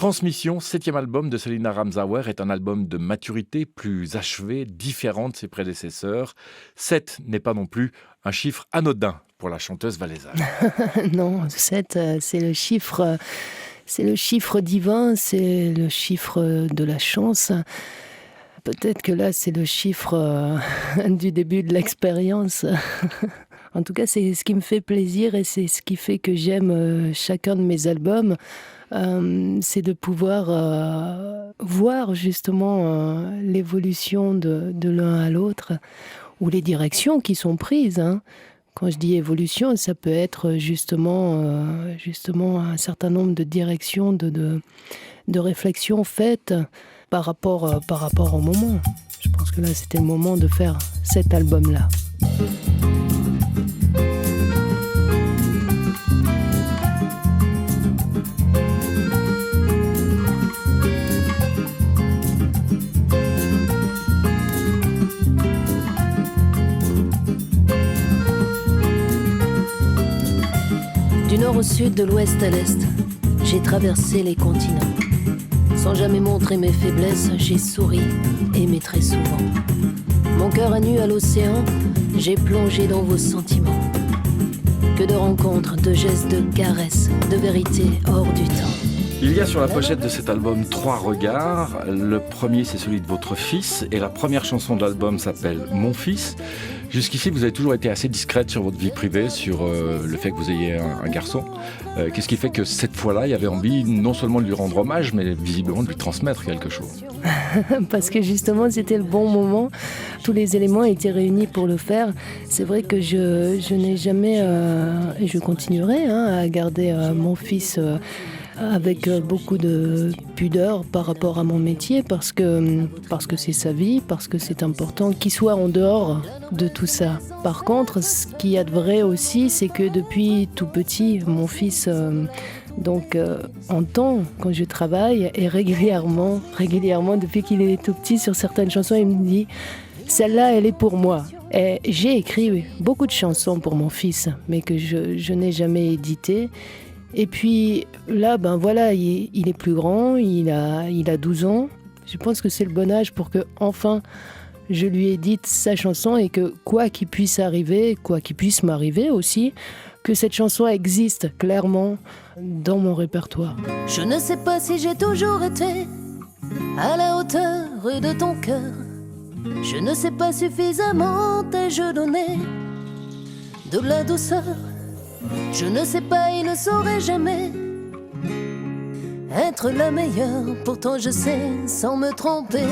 Transmission, 7e album de Selina Ramzawer, est un album de maturité plus achevé, différent de ses prédécesseurs. 7 n'est pas non plus un chiffre anodin pour la chanteuse valaisanne. Non, 7, c'est le chiffre divin, c'est le chiffre de la chance. Peut-être que là, c'est le chiffre du début de l'expérience. En tout cas, c'est ce qui me fait plaisir et c'est ce qui fait que j'aime chacun de mes albums. C'est de pouvoir voir justement l'évolution de l'un à l'autre ou les directions qui sont prises. Quand je dis évolution, ça peut être justement un certain nombre de directions, de réflexions faites par rapport au moment. Je pense que là, c'était le moment de faire cet album-là. Du nord au sud, de l'ouest à l'est, j'ai traversé les continents. Sans jamais montrer mes faiblesses, j'ai souri, aimé très souvent. Mon cœur à nu à l'océan, j'ai plongé dans vos sentiments. Que de rencontres, de gestes, de caresses, de vérité hors du temps. Il y a sur la pochette de cet album 3 regards. Le premier, c'est celui de votre fils, et la première chanson de l'album s'appelle « Mon fils ». Jusqu'ici, vous avez toujours été assez discrète sur votre vie privée, sur le fait que vous ayez un garçon. Qu'est-ce qui fait que cette fois-là, il y avait envie non seulement de lui rendre hommage, mais visiblement de lui transmettre quelque chose? Parce que justement, c'était le bon moment. Tous les éléments étaient réunis pour le faire. C'est vrai que je n'ai jamais, et je continuerai à garder mon fils avec beaucoup de pudeur par rapport à mon métier, parce que c'est sa vie, parce que c'est important qu'il soit en dehors de tout ça. Par contre, ce qu'il y a de vrai aussi, c'est que depuis tout petit, mon fils entend quand je travaille, et régulièrement, depuis qu'il est tout petit, sur certaines chansons, il me dit « Celle-là, elle est pour moi ». Et j'ai écrit beaucoup de chansons pour mon fils, mais que je n'ai jamais éditées. Et puis là, il est plus grand, il a 12 ans. Je pense que c'est le bon âge pour que enfin je lui édite sa chanson, et que quoi qu'il puisse arriver, quoi qu'il puisse m'arriver aussi, que cette chanson existe clairement dans mon répertoire. Je ne sais pas si j'ai toujours été à la hauteur de ton cœur. Je ne sais pas suffisamment t'ai-je donné de la douceur. Je ne sais pas, il ne saurait jamais être la meilleure. Pourtant je sais, sans me tromper,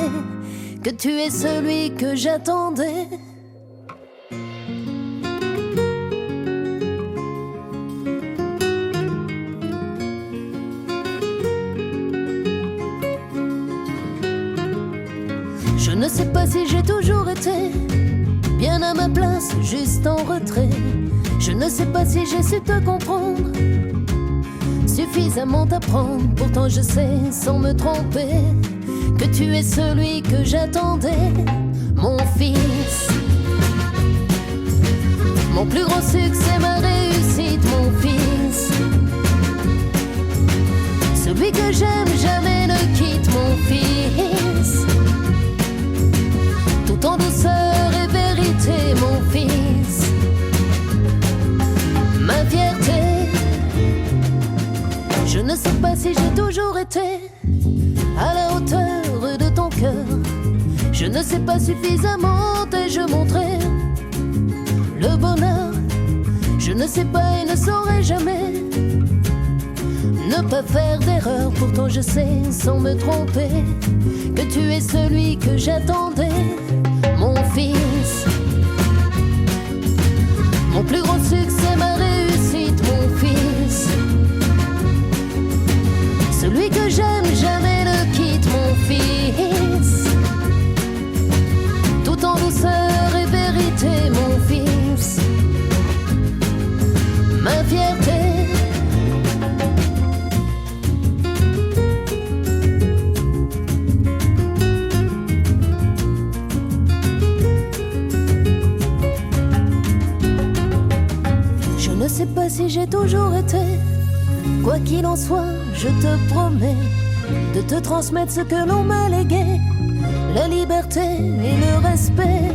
que tu es celui que j'attendais. Je ne sais pas si j'ai toujours été bien à ma place, juste en retrait. Je ne sais pas si j'ai su te comprendre, suffisamment t'apprendre. Pourtant je sais, sans me tromper, que tu es celui que j'attendais. Mon fils, mon plus grand succès, ma réussite, mon fils. Celui que j'aime, jamais ne quitte, mon fils. Tout en douceur et vérité, mon fils. Ma fierté. Je ne sais pas si j'ai toujours été à la hauteur de ton cœur. Je ne sais pas suffisamment t'ai-je montré le bonheur. Je ne sais pas et ne saurais jamais ne pas faire d'erreur. Pourtant je sais, sans me tromper, que tu es celui que j'attendais. Mon fils, mon plus grand succès, ma réussite, mon fils. Celui que j'aime, jamais ne quitte, mon fils. Tout en douceur et vérité, mon fils. Ma fierté. Je ne sais pas si j'ai toujours été, quoi qu'il en soit, je te promets de te transmettre ce que l'on m'a légué, la liberté et le respect.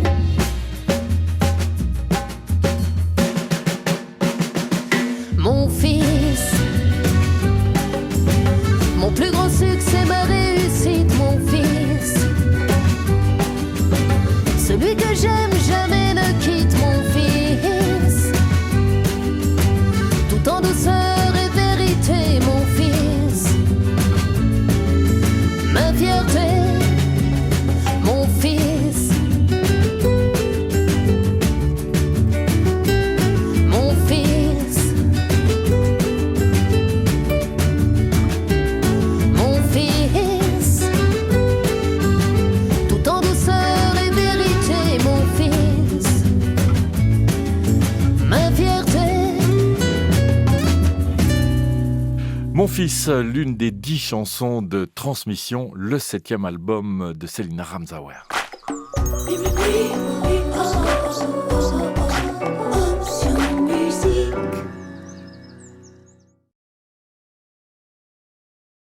Mon fils, mon plus grand succès, ma réussite, mon fils. Celui que j'aime jamais ne quitte, mon fils. Tout en douceur et vérité, mon fils. Ma fierté, mon fils. Mon fils. Mon fils. Tout en douceur et vérité, mon fils. Ma fierté. Mon fils, l'une des 10 chansons de Transmission, le 7e album de Célina Ramzaouer.